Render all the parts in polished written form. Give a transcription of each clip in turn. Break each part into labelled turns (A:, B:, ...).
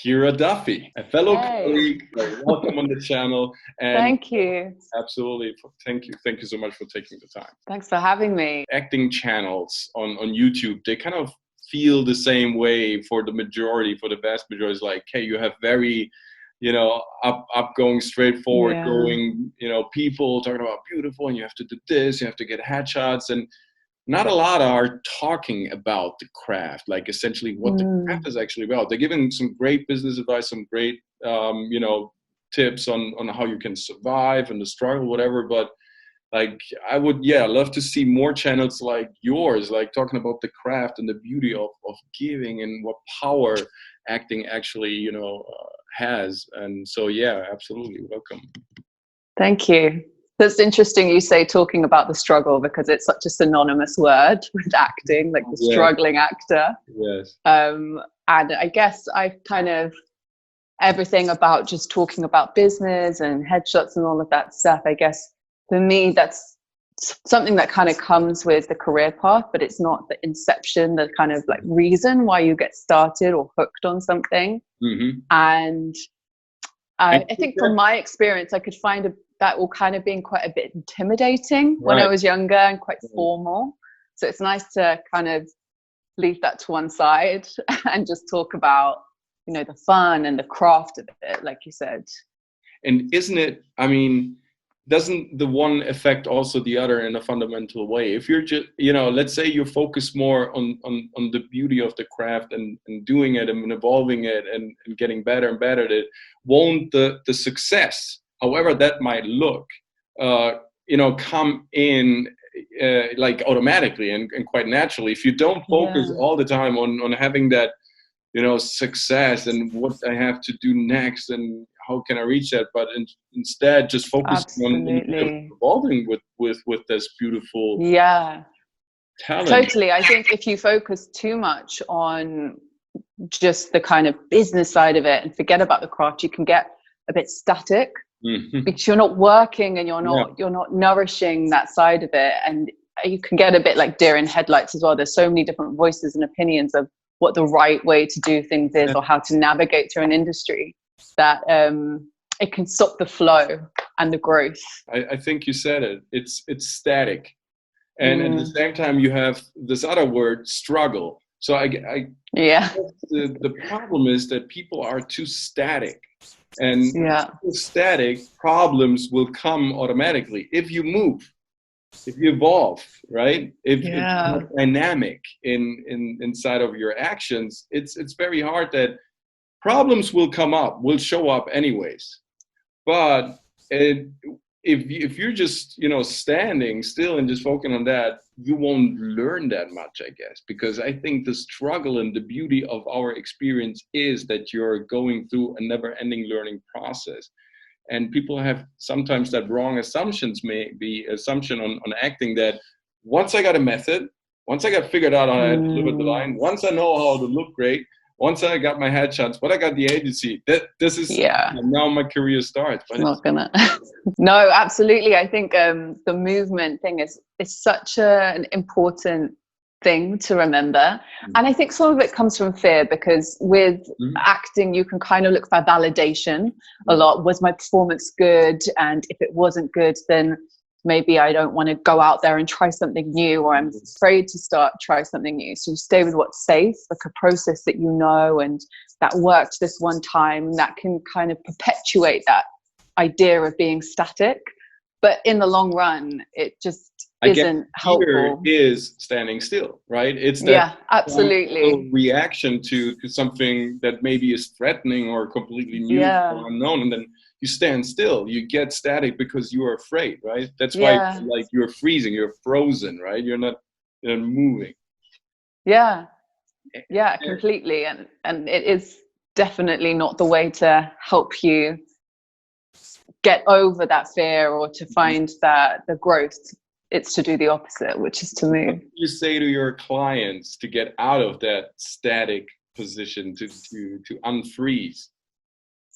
A: KEIRA Duffy, a fellow
B: Hey.
A: colleague. Welcome on the channel. And
B: Thank you.
A: absolutely, thank you. Thank you so much for taking the time.
B: Thanks for having me.
A: Acting channels on YouTube, they kind of feel the same way for the majority, for the vast majority. It's like, hey, you have very, upgoing, straightforward going, people talking about beautiful, and you have to do this, you have to get headshots, and not a lot are talking about the craft, like essentially what the craft is actually about. They're giving some great business advice, some great, tips on how you can survive and the struggle, whatever. But like, I would, love to see more channels like yours, like talking about the craft and the beauty of giving and what power acting actually, has. And so, absolutely welcome.
B: Thank you. That's interesting you say talking about the struggle, because it's such a synonymous word with acting, like the struggling actor.
A: Yes.
B: And I guess I've kind of everything about just talking about business and headshots and all of that stuff. I guess for me, that's something that kind of comes with the career path, but it's not the inception, the kind of like reason why you get started or hooked on something. And I think from my experience, I could find that all kind of being quite a bit intimidating when I was younger and quite formal. So it's nice to kind of leave that to one side and just talk about, the fun and the craft of it, like you said.
A: And isn't it, doesn't the one affect also the other in a fundamental way? If you're just, let's say you focus more on the beauty of the craft and doing it and evolving it and getting better and better at it, won't the success, however that might look, come in like automatically and quite naturally? If you don't focus all the time on having that, success and what I have to do next and how can I reach that, but instead just focusing on evolving with this beautiful talent.
B: Totally. I think if you focus too much on just the kind of business side of it and forget about the craft, you can get a bit static because you're not working and you're not nourishing that side of it, and you can get a bit like deer in headlights as well. There's so many different voices and opinions of what the right way to do things is or how to navigate through an industry, that it can stop the flow and the growth.
A: I think you said it. It's static. And at the same time, you have this other word, struggle. So the problem is that people are too static. And static problems will come automatically if you move. If you evolve, right? If you're dynamic inside of your actions, it's very hard that problems will come up, will show up anyways. But if you're just standing still and just focusing on that, you won't learn that much, I guess. Because I think the struggle and the beauty of our experience is that you're going through a never-ending learning process. And people have sometimes that wrong assumption on acting, that once I got a method, once I got figured out how to deliver the line, once I know how to look great, once I got my headshots, when I got the agency, this is now my career starts. But
B: not gonna. No, absolutely. I think the movement thing is such an important thing to remember, and I think some of it comes from fear, because with acting you can kind of look for validation a lot. Was my performance good? And if it wasn't good, then maybe I don't want to go out there and try something new, or I'm afraid to try something new. So you stay with what's safe, like a process that and that worked this one time, and that can kind of perpetuate that idea of being static. But in the long run, it just isn't helpful.
A: Is standing still, right? It's that
B: absolutely
A: reaction to something that maybe is threatening or completely new or unknown, and then you stand still. You get static because you are afraid, right? That's why like you're freezing, you're frozen, right? You're not moving.
B: Completely. And it is definitely not the way to help you get over that fear or to find that the growth. It's to do the opposite, which is to move.
A: What do you say to your clients to get out of that static position, to unfreeze?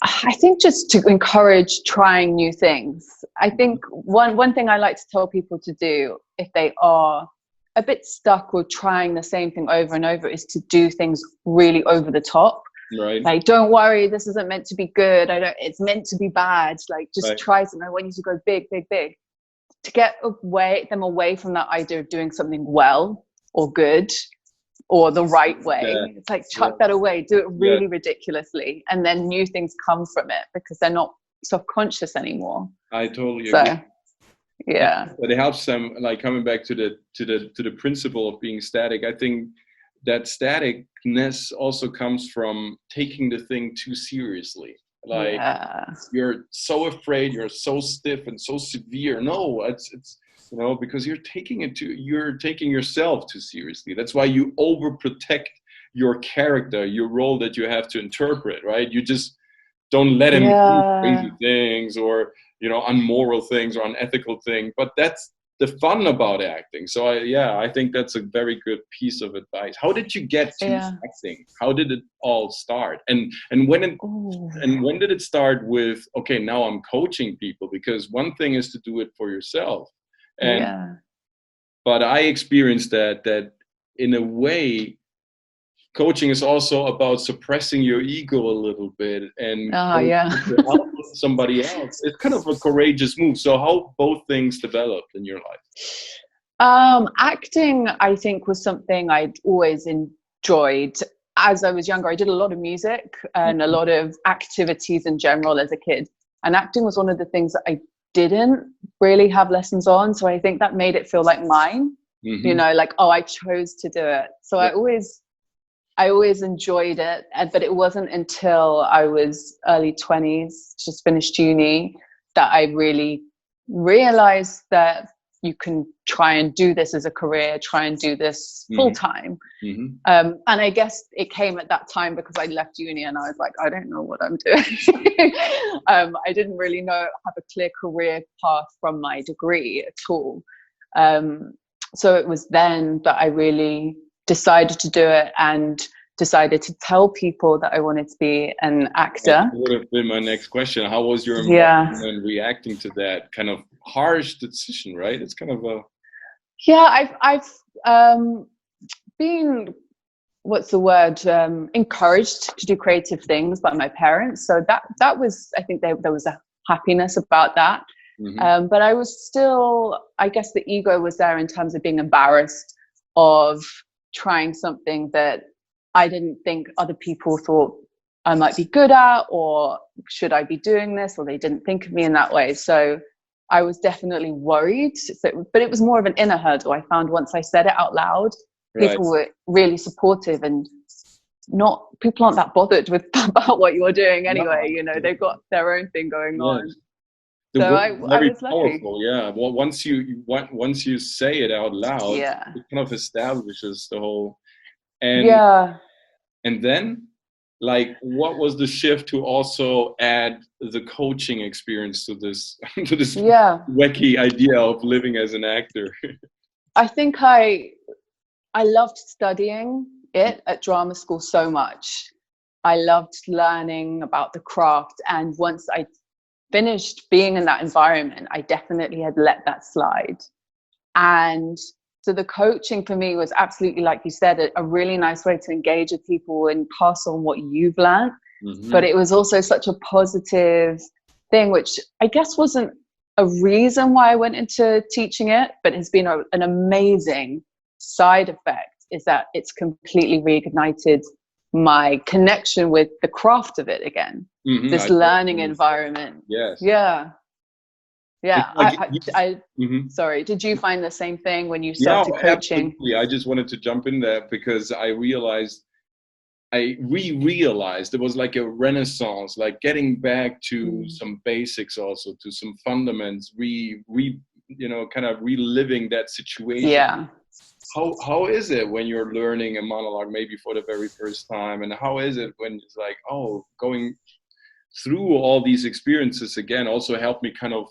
B: I think just to encourage trying new things. I think one thing I like to tell people to do if they are a bit stuck or trying the same thing over and over is to do things really over the top.
A: Right.
B: Like, don't worry, this isn't meant to be good. It's meant to be bad. Like, just try something. I want you to go big, big, big. To get them away from that idea of doing something well or good or the right way. It's like, chuck that away, do it really ridiculously. And then new things come from it because they're not self-conscious anymore.
A: I totally agree.
B: Yeah.
A: But it helps them, like, coming back to the principle of being static. I think that staticness also comes from taking the thing too seriously. Like, you're so afraid, you're so stiff and so severe. No, it's you know, because you're taking yourself too seriously. That's why you overprotect your character, your role that you have to interpret, right? You just don't let him do crazy things or, you know, unmoral things or unethical things. But that's the fun about acting. So I think that's a very good piece of advice. How did you get to acting? How did it all start? And when did it start with, okay, now I'm coaching people? Because one thing is to do it for yourself. But I experienced that in a way, coaching is also about suppressing your ego a little bit and to help somebody else. It's kind of a courageous move. So how both things developed in your life?
B: Acting, I think, was something I'd always enjoyed. As I was younger, I did a lot of music and a lot of activities in general as a kid. And acting was one of the things that I didn't really have lessons on. So I think that made it feel like mine, you know, like, oh, I chose to do it. So I always enjoyed it, but it wasn't until I was early 20s, just finished uni, that I really realized that you can try and do this as a career, try and do this full time. And I guess it came at that time because I left uni and I was like, I don't know what I'm doing. I didn't really have a clear career path from my degree at all. So it was then that I really decided to do it and decided to tell people that I wanted to be an actor.
A: That would have been my next question. How was your environment reacting to that kind of harsh decision, right? It's kind of a...
B: Yeah, I've been, what's the word, encouraged to do creative things by my parents. So that was, I think there was a happiness about that. But I was still, I guess the ego was there in terms of being embarrassed of trying something that I didn't think other people thought I might be good at, or should I be doing this, or they didn't think of me in that way. So I was definitely worried, but it was more of an inner hurdle. I found once I said it out loud, people were really supportive, and people aren't that bothered about what you're doing anyway. You know, they've got their own thing going on.
A: So
B: I was lucky.
A: Yeah. Well, once you say it out loud, it kind of establishes the whole. And then, like, what was the shift to also add the coaching experience to this wacky idea of living as an actor?
B: I think I loved studying it at drama school so much. I loved learning about the craft, and once I finished being in that environment, I definitely had let that slide. And so the coaching for me was absolutely, like you said, a really nice way to engage with people and pass on what you've learned. But it was also such a positive thing, which I guess wasn't a reason why I went into teaching it, but has been an amazing side effect, is that it's completely reignited my connection with the craft of it again. This learning environment. Sorry, did you find the same thing when you started coaching?
A: Absolutely. I just wanted to jump in there because I realized it was like a renaissance, like getting back to some basics, also to some fundamentals, kind of reliving that situation. How is it when you're learning a monologue maybe for the very first time, and how is it when it's like, oh, going through all these experiences again also helped me kind of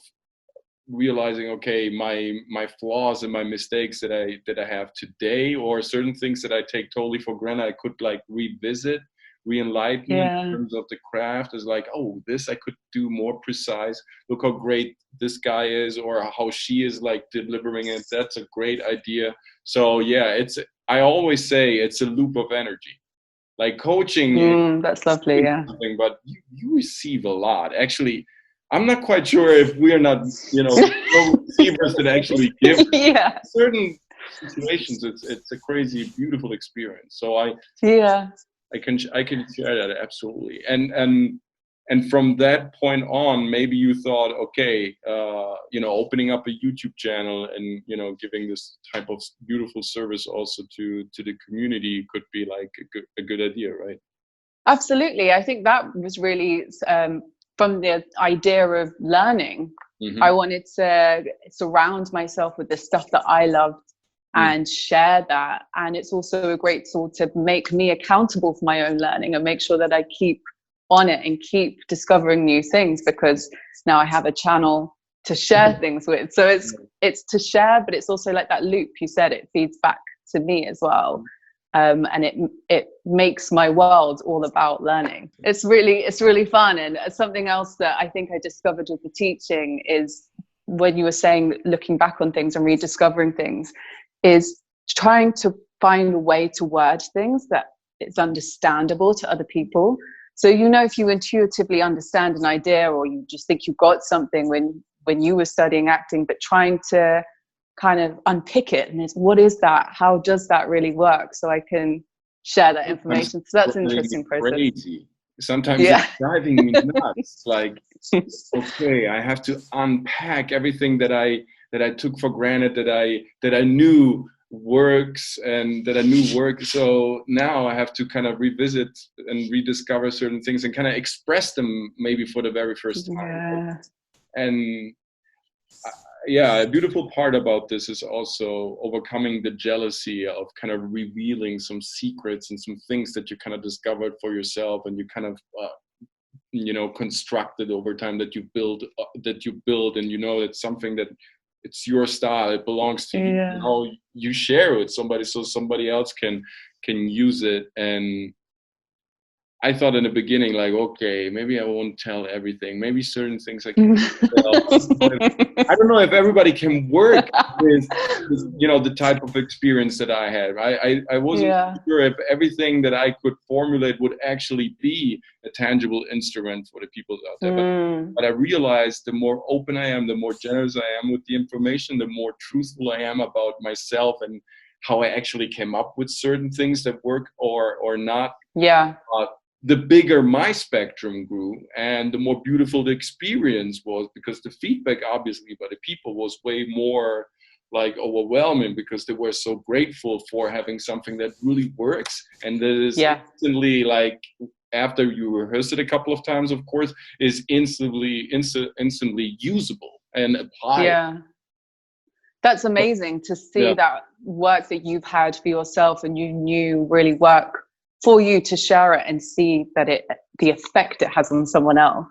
A: realizing, okay, my flaws and my mistakes that I have today, or certain things that I take totally for granted, I could like revisit, re-enlighten in terms of the craft, is like, oh, this I could do more precise. Look how great this guy is, or how she is like delivering it. That's a great idea. So I always say it's a loop of energy. Like coaching,
B: that's lovely. Yeah.
A: Something, but you receive a lot. Actually, I'm not quite sure if we are not, receivers that actually give.
B: Yeah.
A: Certain situations, it's a crazy, beautiful experience. So I can share that absolutely. And from that point on, maybe you thought, okay, opening up a YouTube channel and giving this type of beautiful service also to the community could be like a good idea, right?
B: Absolutely. I think that was really from the idea of learning. I wanted to surround myself with the stuff that I loved and share that. And it's also a great tool to make me accountable for my own learning and make sure that I keep on it and keep discovering new things, because now I have a channel to share things with. So it's to share, but it's also like that loop you said, it feeds back to me as well. And it makes my world all about learning. It's really fun. And something else that I think I discovered with the teaching is when you were saying looking back on things and rediscovering things, is trying to find a way to word things that it's understandable to other people. So, if you intuitively understand an idea, or you just think you got something when you were studying acting, but trying to kind of unpick it, and what is that? How does that really work? So I can share that information. So that's an interesting process.
A: Crazy. Sometimes it's driving me nuts. Like, okay, I have to unpack everything that I took for granted, that I knew works and that I knew work. So now I have to kind of revisit and rediscover certain things and kind of express them maybe for the very first time. And a beautiful part about this is also overcoming the jealousy of kind of revealing some secrets and some things that you kind of discovered for yourself, and you kind of constructed over time, that you build and it's something that it's your style, it belongs to you. You share it with somebody so somebody else can use it. And I thought in the beginning, like, okay, maybe I won't tell everything. Maybe certain things I can tell. I don't know if everybody can work with the type of experience that I had. I wasn't sure if everything that I could formulate would actually be a tangible instrument for the people out there. But I realized the more open I am, the more generous I am with the information, the more truthful I am about myself and how I actually came up with certain things that work or not. The bigger my spectrum grew, and the more beautiful the experience was, because the feedback obviously by the people was way more like overwhelming, because they were so grateful for having something that really works and that is instantly, like, after you rehearse it a couple of times, of course, is instantly usable and applied.
B: That's amazing to see that work that you've had for yourself and you knew really work for you, to share it and see that the effect it has on someone else.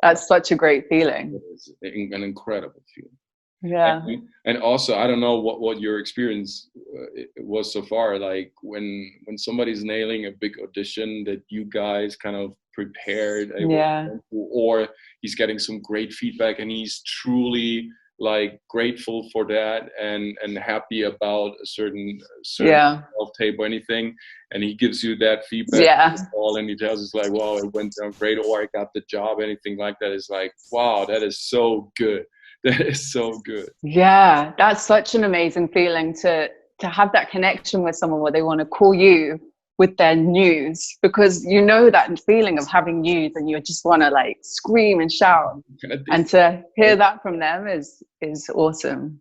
B: That's such a great feeling.
A: It was an incredible feeling. And also, I don't know what your experience was so far, like when somebody's nailing a big audition that you guys kind of prepared, or he's getting some great feedback and he's truly like grateful for that and happy about a certain tape or anything, and he gives you that feedback and he tells us like, wow, it went down great, or I got the job, anything like that, is like, wow, that is so good. That is so good.
B: That's such an amazing feeling to have that connection with someone where they want to call you with their news, because that feeling of having news and you just want to like scream and shout, and to hear that from them is awesome.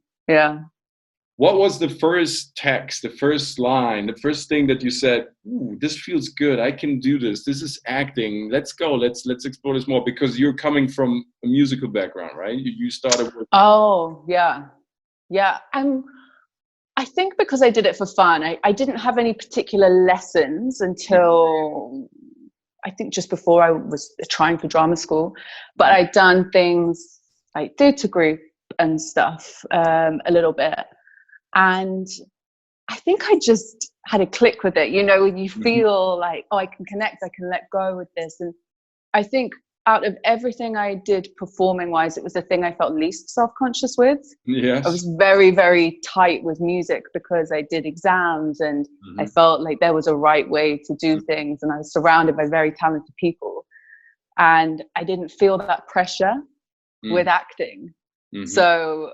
A: What was the first text, the first line, the first thing that you said, ooh, this feels good, I can do this is acting, let's go, let's explore this more? Because you're coming from a musical background, right? You started with
B: I think because I did it for fun. I didn't have any particular lessons until I think just before I was trying for drama school, but I'd done things like theatre group and stuff a little bit, and I think I just had a click with it, when you feel like, oh, I can connect, I can let go with this. And I think out of everything I did performing wise, it was the thing I felt least self-conscious with.
A: Yes.
B: I was very, very tight with music because I did exams, and I felt like there was a right way to do things, and I was surrounded by very talented people, and I didn't feel that pressure with acting. So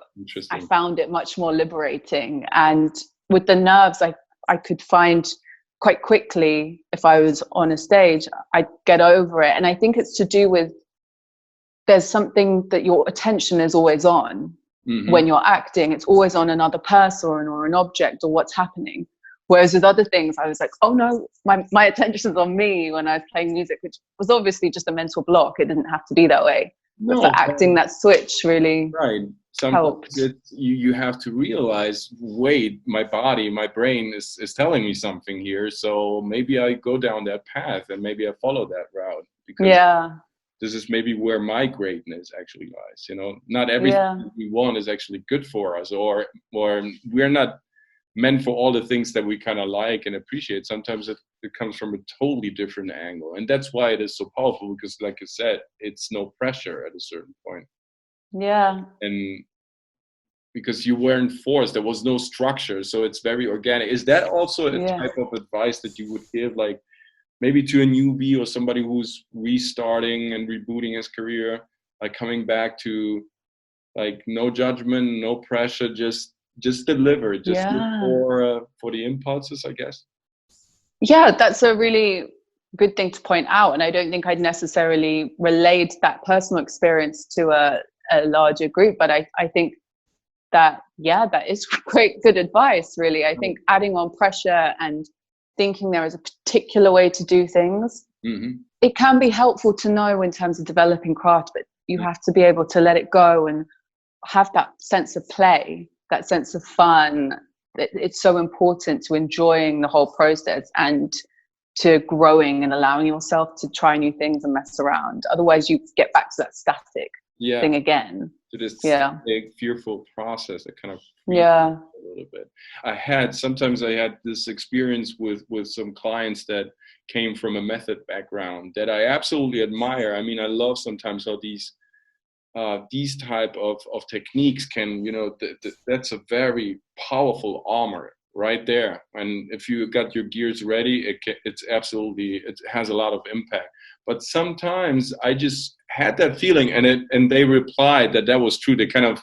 B: I found it much more liberating. And with the nerves, I could find quite quickly, if I was on a stage, I'd get over it. And I think it's to do with, there's something that your attention is always on. When you're acting, it's always on another person or an object or what's happening. Whereas with other things, I was like, oh no, my attention's on me when I was playing music, which was obviously just a mental block. It didn't have to be that way. No, but for acting, that switch really helped.
A: You have to realize, wait, my body, my brain is telling me something here. So maybe I go down that path and maybe I follow that route. Because this is maybe where my greatness actually lies. You know, not everything we want is actually good for us, or we're not meant for all the things that we kind of like and appreciate. Sometimes it comes from a totally different angle. And that's why it is so powerful, because like I said, it's no pressure at a certain point.
B: Yeah.
A: And because you weren't forced, there was no structure. So it's very organic. Is that also a type of advice that you would give, like maybe to a newbie or somebody who's restarting and rebooting his career, like coming back to like no judgment, no pressure, just deliver, look for the impulses, I guess?
B: Yeah, that's a really good thing to point out. And I don't think I'd necessarily relayed that personal experience to a larger group, but I think that, that is good advice, really. I think adding on pressure and thinking there is a particular way to do things, it can be helpful to know in terms of developing craft, but you have to be able to let it go and have that sense of play, that sense of fun. It's so important to enjoying the whole process and to growing and allowing yourself to try new things and mess around. Otherwise you get back to that static thing again.
A: To this big fearful process that kind of a little bit. I had this experience with some clients that came from a method background that I absolutely admire. I mean, I love sometimes how these type of techniques can, that's a very powerful armor right there. And if you got your gears ready, it has a lot of impact. But sometimes I just had that feeling, and they replied that was true. They kind of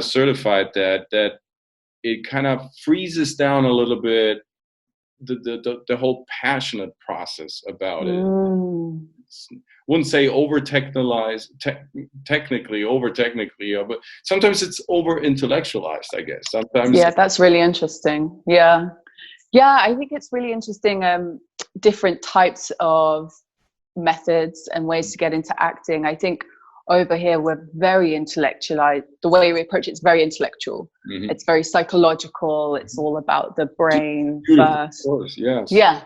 A: certified that it kind of freezes down a little bit the whole passionate process about it. Wouldn't say over technically, but sometimes it's over intellectualized, I guess. Sometimes.
B: Yeah, that's really interesting. Yeah, I think it's really interesting. Different types of methods and ways to get into acting. I think over here we're very intellectualized. The way we approach it's very intellectual. It's very psychological. It's all about the brain first.
A: Of course, yes.
B: Yeah,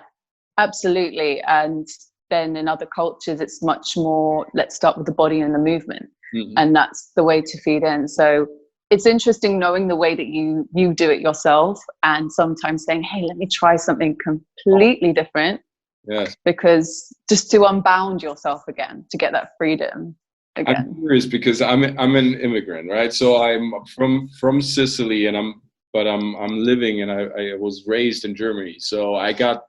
B: absolutely. And then in other cultures it's much more, let's start with the body and the movement, and that's the way to feed in. So it's interesting knowing the way that you do it yourself, and sometimes saying, hey, let me try something completely different.
A: Yes.
B: Because just to unbound yourself again, to get that freedom again.
A: I'm curious because I'm an immigrant, right? So I'm from Sicily, and I'm living, and I was raised in Germany. So I got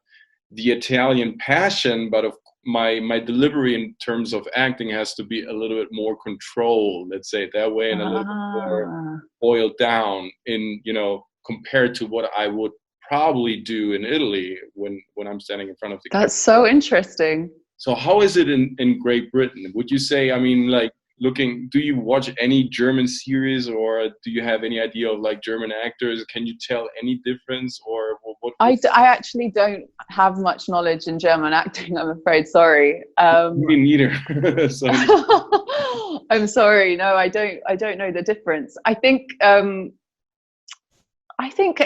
A: the Italian passion, but my delivery in terms of acting has to be a little bit more controlled, let's say it that way, and a little bit more boiled down in, compared to what I would probably do in Italy when I'm standing in front of the camera.
B: That's so interesting.
A: So how is it in Great Britain? Would you say, I mean, like do you watch any German series, or do you have any idea of like German actors? Can you tell any difference, or what?
B: I actually don't have much knowledge in German acting, I'm afraid. Sorry.
A: Me neither.
B: I'm sorry. No, I don't know the difference. I think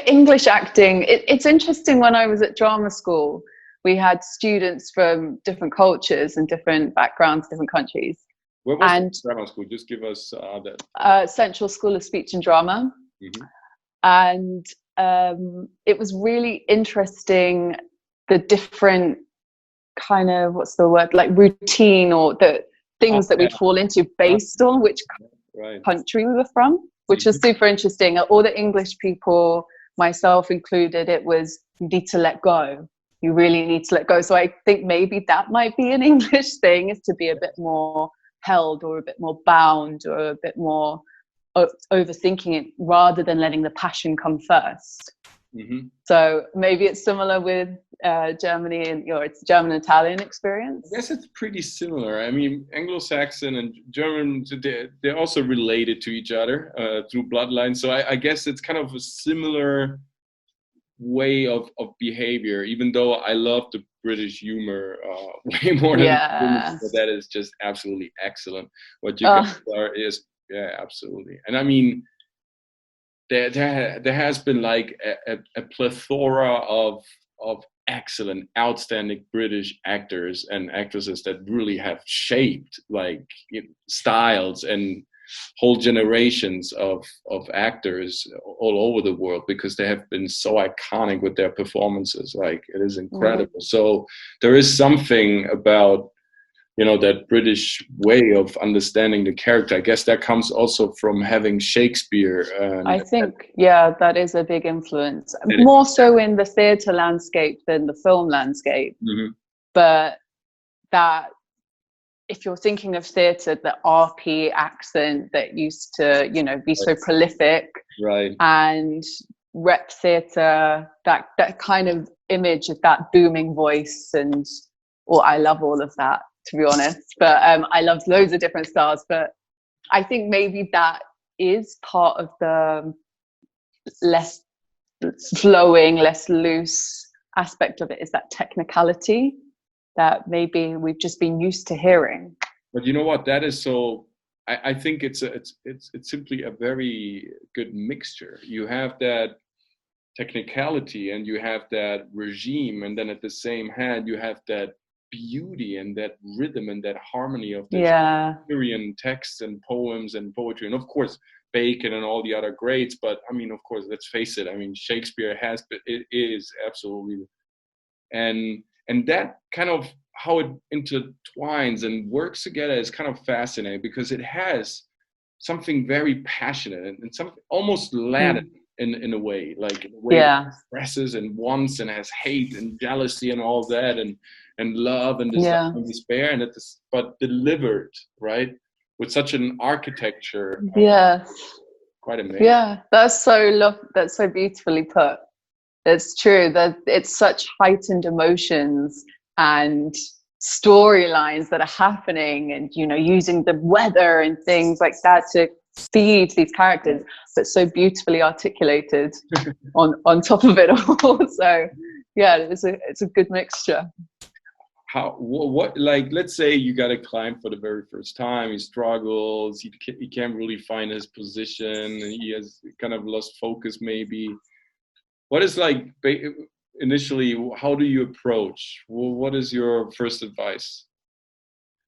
B: English acting, it's interesting. When I was at drama school, we had students from different cultures and different backgrounds, different countries.
A: Where was drama school? Just give us that.
B: Central School of Speech and Drama. And it was really interesting, the different kind of, what's the word, like routine, or the things that we'd fall into based on which country we were from, which was super interesting. All the English people, myself included, it was, you need to let go. You really need to let go. So I think maybe that might be an English thing, is to be a bit more held, or a bit more bound, or a bit more overthinking it, rather than letting the passion come first. So maybe it's similar with Germany and your German-Italian experience.
A: I guess it's pretty similar. I mean, Anglo-Saxon and German, they're also related to each other through bloodline. So I guess it's kind of a similar way of behavior, even though I love the British humor way more than the British, but that is just absolutely excellent. What you guys are is, absolutely. And I mean, there has been like a plethora of excellent, outstanding British actors and actresses that really have shaped like styles and whole generations of actors all over the world, because they have been so iconic with their performances. Like, it is incredible. So there is something about, you know, that British way of understanding the character. I guess that comes also from having Shakespeare.
B: I think, that is a big influence. More so in the theatre landscape than the film landscape. But that, if you're thinking of theatre, the RP accent that used to, you know, be so prolific, and rep theatre, that kind of image of that booming voice, and I love all of that, to be honest. But I love loads of different styles. But I think maybe that is part of the less flowing, less loose aspect of it, is that technicality that maybe we've just been used to hearing.
A: But you know what? That is so. I think it's simply a very good mixture. You have that technicality, and you have that regime, and then at the same hand, you have that beauty and that rhythm and that harmony of the Shakespearean texts and poems and poetry, and of course Bacon and all the other greats. But I mean, of course, let's face it. I mean, Shakespeare it is absolutely, and that kind of how it intertwines and works together is kind of fascinating, because it has something very passionate and something almost Latin in a way, like in a way it expresses and wants and has hate and jealousy and all that, and love and despair, and but delivered with such an architecture. Quite amazing.
B: That's so beautifully put. It's true that it's such heightened emotions and storylines that are happening, and, you know, using the weather and things like that to feed these characters, but so beautifully articulated on top of it all. So it's a good mixture.
A: What like, let's say you got to climb for the very first time, he struggles, he can't really find his position, he has kind of lost focus maybe. What is like initially, how do you approach? What is your first advice?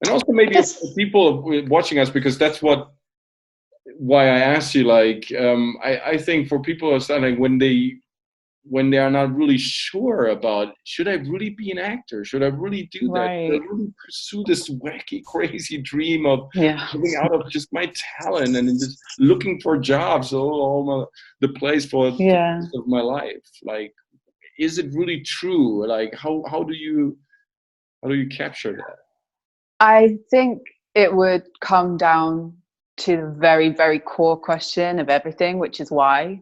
A: And also maybe people watching us, because that's why I asked you, like, I think for people who are starting, when they are not really sure about, should I really be an actor? Should I really do that? Should I really pursue this wacky, crazy dream of living out of just my talent and just looking for jobs all the place for the rest of my life? Like, is it really true? Like, how do you capture that?
B: I think it would come down to the very, very core question of everything, which is why.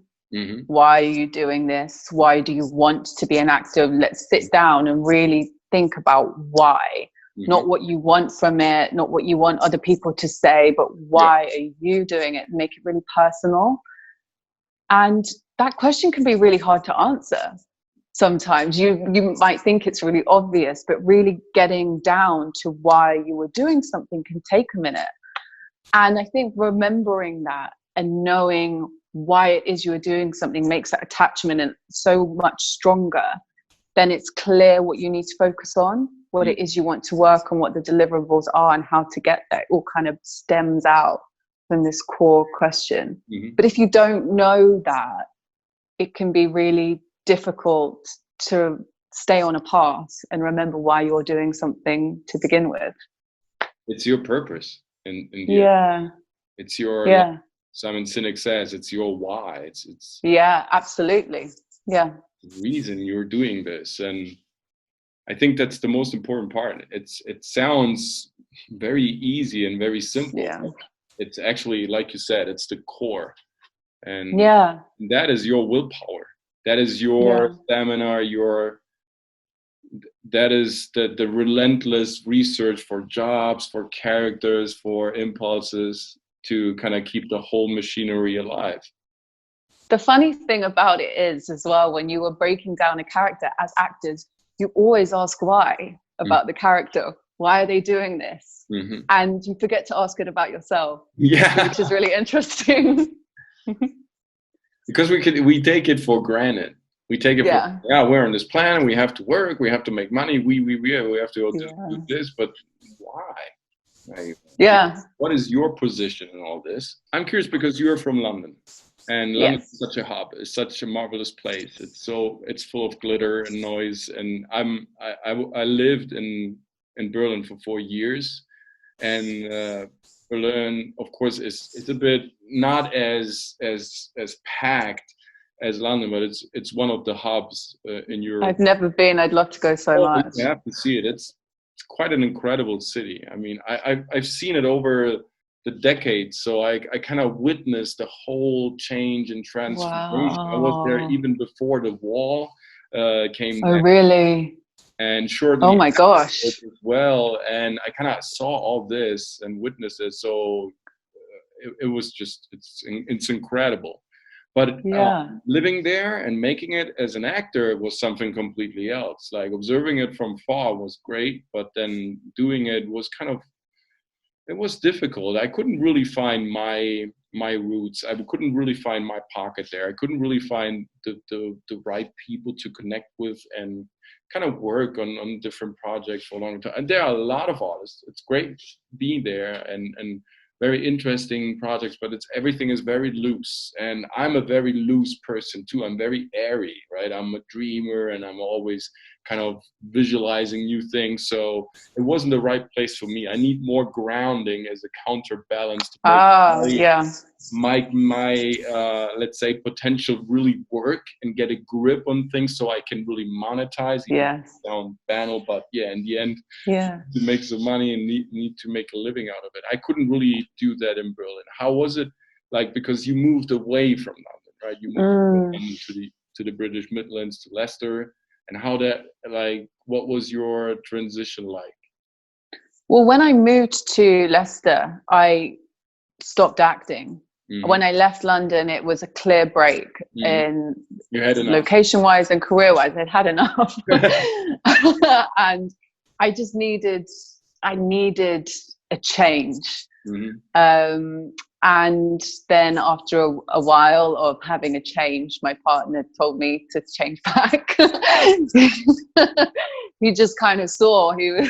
B: Why are you doing this? Why do you want to be an actor? Let's sit down and really think about why. Not what you want from it, not what you want other people to say, but why are you doing it? Make it really personal. And that question can be really hard to answer. Sometimes you might think it's really obvious, but really getting down to why you were doing something can take a minute. And I think remembering that and knowing why it is you are doing something makes that attachment so much stronger. Then it's clear what you need to focus on, what it is you want to work on, what the deliverables are, and how to get there. It all kind of stems out from this core question. But if you don't know that, it can be really difficult to stay on a path and remember why you're doing something to begin with.
A: It's your purpose. In it's your, like Simon Sinek says, it's your why. It's
B: yeah, absolutely. Yeah.
A: The reason you're doing this. And I think that's the most important part. It sounds very easy and very simple.
B: Yeah.
A: It's actually, like you said, it's the core. And that is your willpower. That is your stamina, that is the relentless research for jobs, for characters, for impulses to kind of keep the whole machinery alive.
B: The funny thing about it is as well, when you were breaking down a character as actors, you always ask why about the character. Why are they doing this? And you forget to ask it about yourself. Yeah. Which is really interesting.
A: Because we take it for granted. We take it for, we're on this planet, we have to work, we have to make money, we have to do this, but why? Like, what is your position in all this? I'm curious because you're from London, and London is such a hub, it's such a marvelous place. It's full of glitter and noise, and I lived in Berlin for 4 years, and Berlin, of course, is a bit not as packed as London, but it's one of the hubs in Europe.
B: I've never been. I'd love to go so much.
A: You have to see it. It's quite an incredible city. I mean, I've seen it over the decades, so I kind of witnessed the whole change and transformation. I was there even before the wall came.
B: Oh, really?
A: And shortly.
B: Oh my gosh.
A: As well, and I kind of saw all this and witnessed it. So it was just it's incredible. But living there and making it as an actor was something completely else. Like observing it from far was great, but then doing it was it was difficult. I couldn't really find my roots. I couldn't really find my pocket there. I couldn't really find the right people to connect with and kind of work on different projects for a long time. And there are a lot of artists. It's great to be there and very interesting projects, but everything is very loose. And I'm a very loose person too. I'm very airy, right? I'm a dreamer and I'm always kind of visualizing new things. So it wasn't the right place for me. I need more grounding as a counterbalance to make my let's say potential really work and get a grip on things so I can really monetize. Sound banal, but in the end, to make some money and need to make a living out of it. I couldn't really do that in Berlin. How was it like? Because you moved away from London, right? You moved to the British Midlands, to Leicester. And how what was your transition like?
B: Well, when I moved to Leicester, I stopped acting. When I left London, it was a clear break in location-wise and career-wise. I'd had enough. And I just needed a change. And then after a while of having a change, my partner told me to change back. He just kind of saw, he was,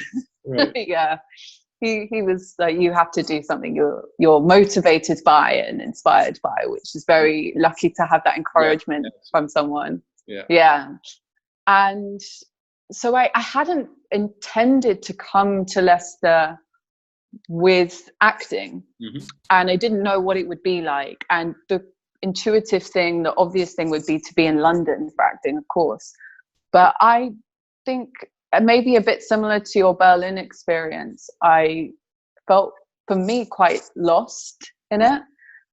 B: he was like, you have to do something you're motivated by and inspired by, which is very lucky to have that encouragement from someone. And so I hadn't intended to come to Leicester with acting, and I didn't know what it would be like. And the intuitive thing, the obvious thing would be to be in London for acting, of course. But I think maybe a bit similar to your Berlin experience, I felt, for me, quite lost in it.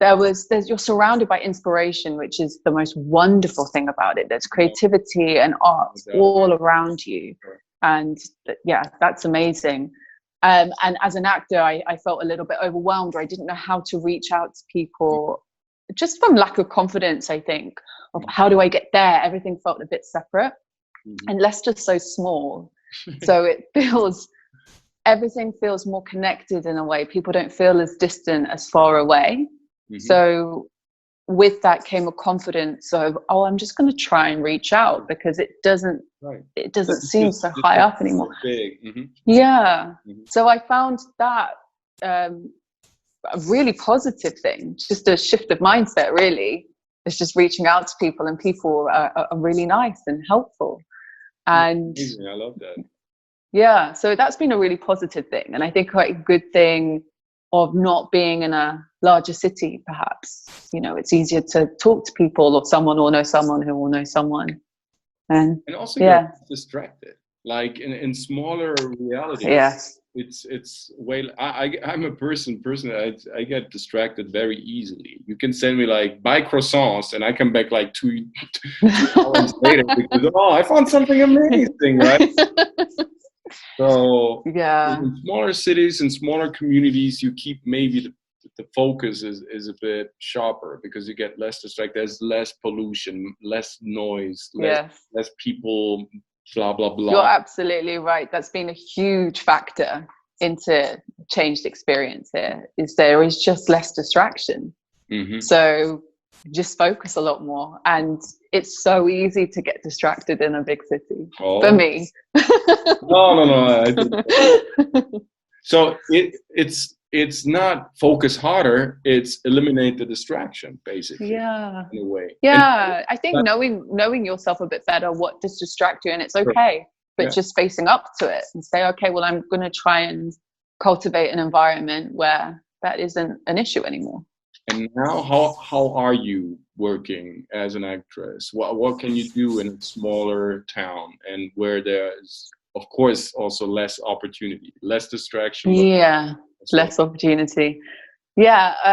B: You're surrounded by inspiration, which is the most wonderful thing about it. There's creativity and art all around you, and that's amazing. And as an actor, I felt a little bit overwhelmed, or I didn't know how to reach out to people, just from lack of confidence, I think, of how do I get there? Everything felt a bit separate. And Leicester's so small, so everything feels more connected in a way. People don't feel as distant, as far away. So with that came a confidence of, I'm just going to try and reach out, because it doesn't seem so high up anymore.
A: Big.
B: So I found that a really positive thing, just a shift of mindset, really. It's just reaching out to people, and people are really nice and helpful. And
A: amazing. I love that.
B: Yeah, so that's been a really positive thing, and I think quite a good thing of not being in a larger city. Perhaps, you know, it's easier to talk to people, or someone will know someone who will know someone, and
A: also you're distracted. Like in smaller realities, it's way. I'm a person. I get distracted very easily. You can send me like buy croissants, and I come back like two hours later because I found something amazing, right? So in smaller cities and smaller communities, you keep maybe the focus is a bit sharper because you get less distracted. There's less pollution, less noise, less people, blah, blah, blah.
B: You're absolutely right. That's been a huge factor into changed experience here, is there is just less distraction. Mm-hmm. So just focus a lot more, and it's so easy to get distracted in a big city for me.
A: No. So it's not focus harder, it's eliminate the distraction, basically. In a way.
B: I think knowing yourself a bit better, what does distract you, and it's okay, but just facing up to it and say, okay, well, I'm going to try and cultivate an environment where that isn't an issue anymore.
A: And now, how are you working as an actress? What can you do in a smaller town and where there's, of course, also less opportunity, less distraction?
B: Less opportunity. I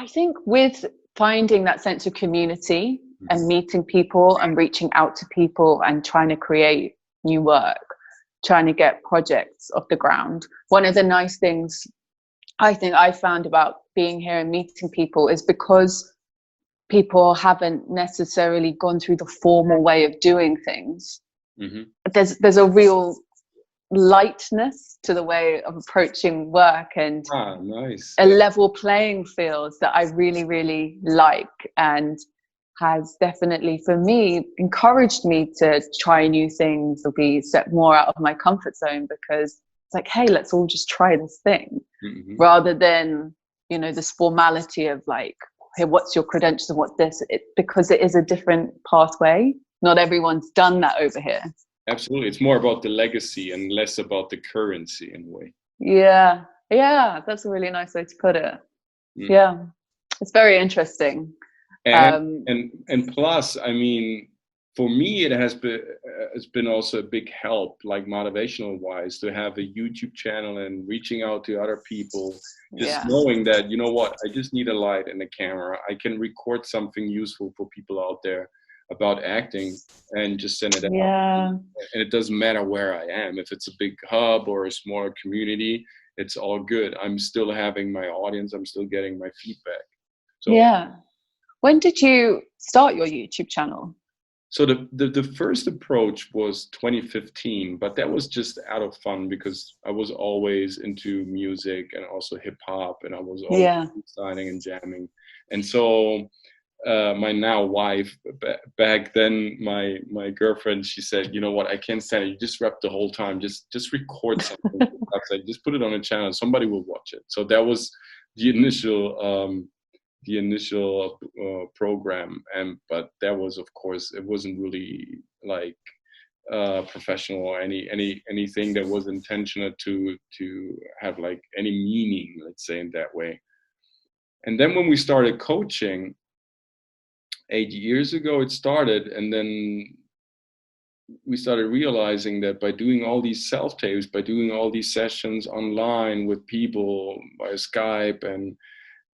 B: think with finding that sense of community and meeting people and reaching out to people and trying to create new work, trying to get projects off the ground. One of the nice things I think I found about being here and meeting people is because people haven't necessarily gone through the formal way of doing things. Mm-hmm. There's a real lightness to the way of approaching work and a level playing field that I really, really like, and has definitely, for me, encouraged me to try new things or be step more out of my comfort zone, because it's like, hey, let's all just try this thing, rather than, you know, this formality of like, hey, what's your credentials and what's this? Because it is a different pathway. Not everyone's done that over here.
A: Absolutely. It's more about the legacy and less about the currency in a way.
B: Yeah, that's a really nice way to put it. Yeah, it's very interesting.
A: And plus, I mean, for me, it has been also a big help, like motivational wise, to have a YouTube channel and reaching out to other people, just knowing that, you know what, I just need a light and a camera. I can record something useful for people out there about acting and just send it out. And it doesn't matter where I am. If it's a big hub or a smaller community, it's all good. I'm still having my audience. I'm still getting my feedback. So
B: when did you start your YouTube channel?
A: So the first approach was 2015, but that was just out of fun because I was always into music and also hip hop, and I was always signing and jamming. And so my now wife, back then my girlfriend, she said, you know what, I can't stand it. You just rap the whole time. Just record something. Like, just put it on a channel. Somebody will watch it. So that was the initial program, but that was, of course, it wasn't really like professional or anything that was intentional to have like any meaning, let's say, in that way. And then when we started coaching 8 years ago, it started, and then we started realizing that by doing all these self-tapes, by doing all these sessions online with people via Skype and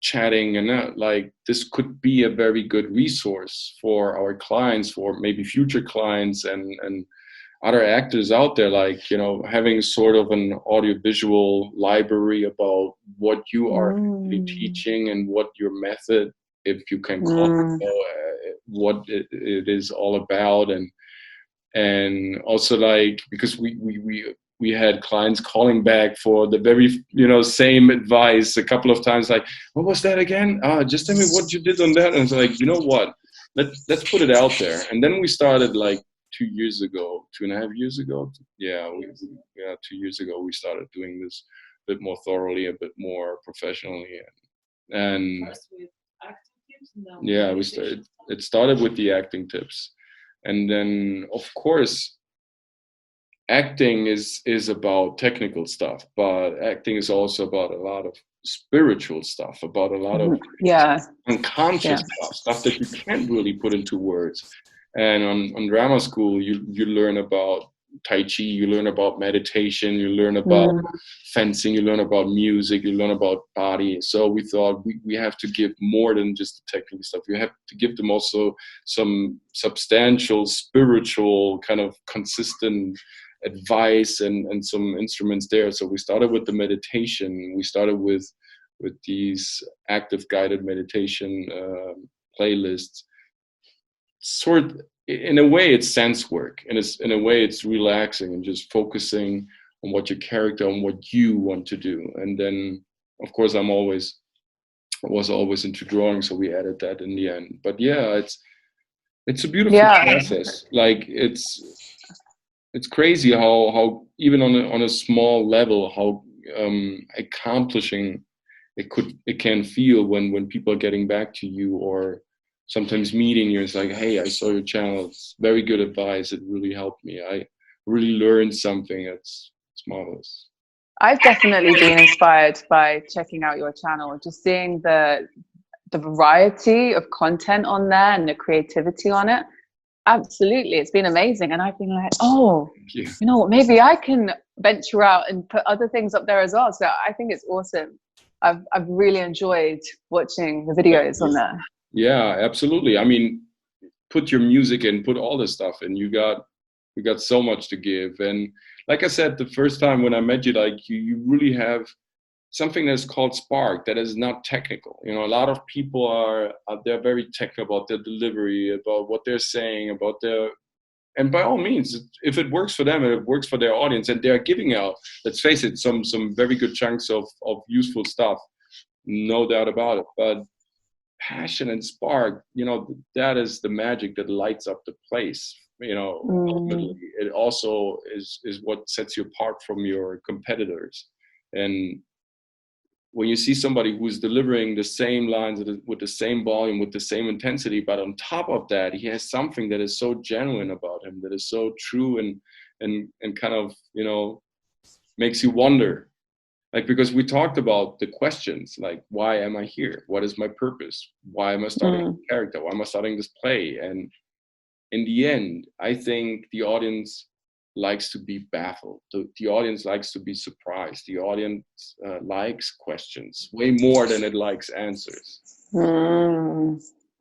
A: chatting, and like, this could be a very good resource for our clients, for maybe future clients and other actors out there, like, you know, having sort of an audiovisual library about what you are teaching and what your method, if you can call it, what it is all about. And also, like, because we had clients calling back for the very, you know, same advice a couple of times, like, what was that again? Just tell me what you did on that. And it's like, you know what, let's put it out there. And then we started like 2.5 years ago, 2 years ago, we started doing this a bit more thoroughly, a bit more professionally. And it started with the acting tips. And then, of course, acting is about technical stuff, but acting is also about a lot of spiritual stuff, about a lot of unconscious stuff that you can't really put into words. And on drama school, you learn about Tai Chi, you learn about meditation, you learn about fencing, you learn about music, you learn about body. So we thought we have to give more than just the technical stuff. We have to give them also some substantial, spiritual, kind of consistent advice and some instruments there. So we started with the meditation. We started with these active guided meditation playlists. In a way, it's sense work, and in a way it's relaxing and just focusing on what your character, on what you want to do. And then, of course, I was always into drawing, so we added that in the end. But yeah, it's a beautiful process. Like it's crazy how even on a small level, how accomplishing it can feel when people are getting back to you, or sometimes meeting you. It's like, hey, I saw your channel, it's very good advice, it really helped me, I really learned something. It's marvelous.
B: I've definitely been inspired by checking out your channel, just seeing the variety of content on there and the creativity on it. Absolutely, it's been amazing. And I've been like, oh, you know what, maybe I can venture out and put other things up there as well. So I think it's awesome. I've really enjoyed watching the videos on there.
A: Yeah, absolutely. I mean, put your music in, put all this stuff in. You got so much to give. And like I said, the first time when I met you, like you really have something that's called spark that is not technical. You know, a lot of people they're very technical about their delivery, about what they're saying, and by all means, if it works for them and it works for their audience, and they're giving out, let's face it, some very good chunks of useful stuff, no doubt about it. But passion and spark, you know, that is the magic that lights up the place. You know, ultimately, it also is what sets you apart from your competitors. And when you see somebody who's delivering the same lines with the same volume, with the same intensity, but on top of that, he has something that is so genuine about him, that is so true and kind of, you know, makes you wonder. Like, because we talked about the questions, like, why am I here? What is my purpose? Why am I starting a character? Why am I starting this play? And in the end, I think the audience likes to be baffled. The audience likes to be surprised. The audience likes questions way more than it likes answers.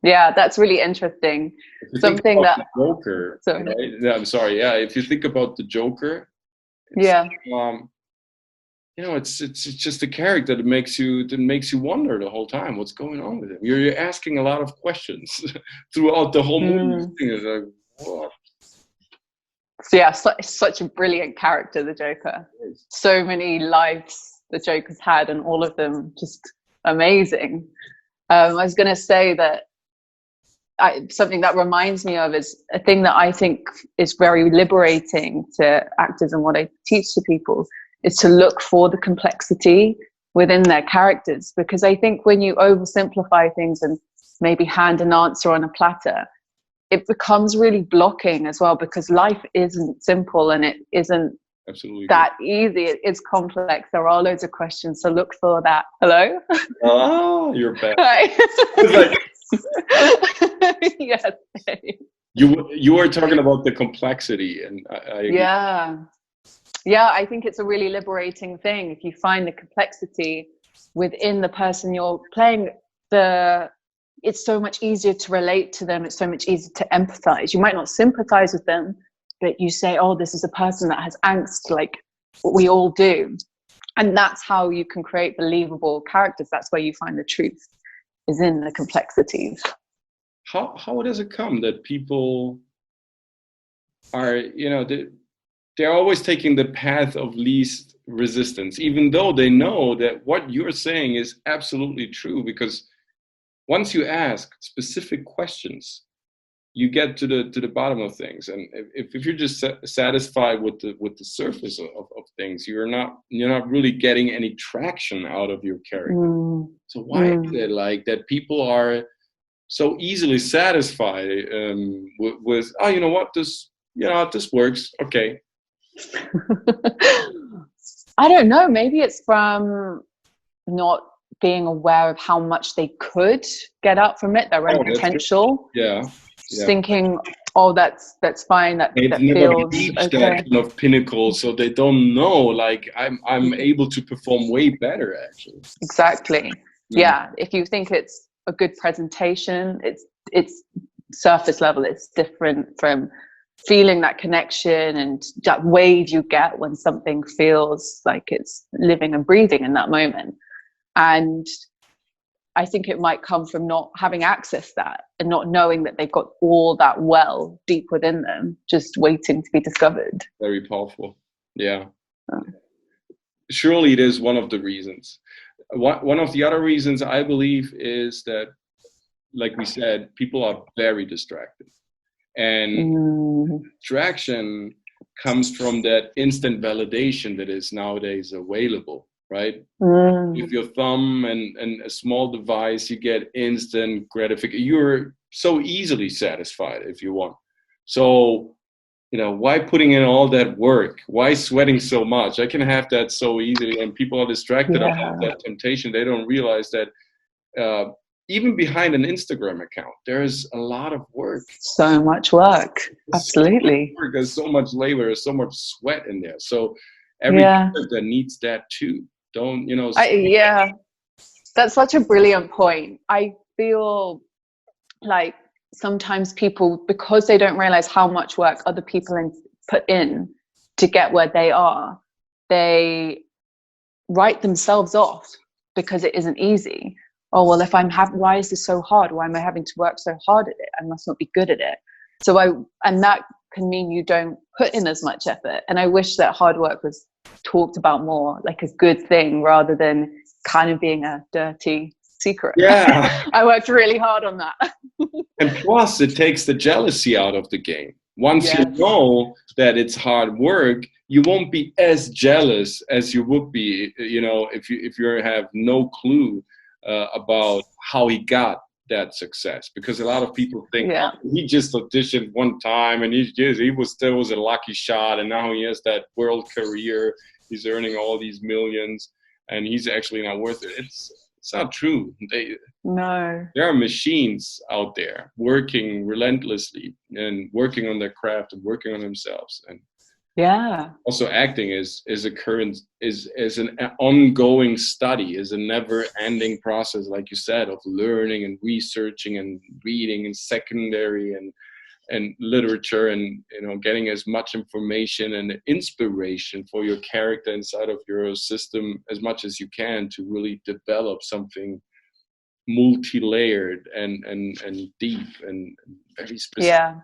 B: Yeah, that's really interesting. Something that
A: Joker. Right? Yeah, I'm sorry. Yeah, if you think about the Joker, you know, it's just a character that makes you wonder the whole time what's going on with him. You're asking a lot of questions throughout the whole movie. It's like, what?
B: So yeah, such a brilliant character, the Joker. So many lives the Joker's had, and all of them just amazing. I was going to say that something that reminds me of is a thing that I think is very liberating to actors, and what I teach to people is to look for the complexity within their characters. Because I think when you oversimplify things and maybe hand an answer on a platter, it becomes really blocking as well, because life isn't simple and it isn't that easy. It's complex. There are loads of questions. So look for that. Hello?
A: Oh, you're back.
B: Yes.
A: You were talking about the complexity, and
B: yeah, I think it's a really liberating thing if you find the complexity within the person you're playing. It's so much easier to relate to them. It's so much easier to empathize. You might not sympathize with them, but you say, oh, this is a person that has angst, like what we all do. And that's how you can create believable characters. That's where you find the truth, is in the complexities.
A: How does it come that people are, you know, they're always taking the path of least resistance, even though they know that what you're saying is absolutely true? Because once you ask specific questions, you get to the bottom of things. And if you're just satisfied with the surface of things, you're not really getting any traction out of your character. So why is it like that people are so easily satisfied with, oh, you know what, this works, okay.
B: I don't know, maybe it's from not being aware of how much they could get out from it, their own potential.
A: Yeah.
B: Thinking, oh, that's fine, that
A: never
B: feels
A: reached
B: okay.
A: that kind of pinnacle, so they don't know, like, I'm able to perform way better, actually.
B: Exactly. Yeah, if you think it's a good presentation, it's surface level, it's different from feeling that connection and that wave you get when something feels like it's living and breathing in that moment. And I think it might come from not having access to that and not knowing that they've got all that well deep within them, just waiting to be discovered.
A: Very powerful. Yeah. Surely it is one of the reasons. One of the other reasons, I believe, is that, like we said, people are very distracted. And distraction comes from that instant validation that is nowadays available, right? With your thumb and a small device, you get instant gratification. You're so easily satisfied if you want. So, why putting in all that work? Why sweating so much? I can have that so easily, and people are distracted about that temptation. They don't realize that even behind an Instagram account, there's a lot of work.
B: So much work. Absolutely.
A: So much work. There's so much labor. There's so much sweat in there. So every character needs that too. Don't,
B: yeah, that's such a brilliant point. I feel like sometimes people, because they don't realize how much work other people put in to get where they are, they write themselves off because it isn't easy. Oh, well, why is this so hard? Why am I having to work so hard at it? I must not be good at it. And that can mean you don't put in as much effort. And I wish that hard work was talked about more, like a good thing, rather than kind of being a dirty secret.
A: Yeah.
B: I worked really hard on that.
A: And plus, it takes the jealousy out of the game. Once you know that it's hard work, you won't be as jealous as you would be, if you have no clue about how he got that success. Because a lot of people think he just auditioned one time and he was a lucky shot, and now he has that world career. He's earning all these millions, and he's actually not worth it. It's not true. There are machines out there working relentlessly and working on their craft and working on themselves. And also acting is an ongoing study, is a never-ending process, like you said, of learning and researching and reading and secondary and literature, and getting as much information and inspiration for your character inside of your system as much as you can to really develop something multi-layered and deep and very specific.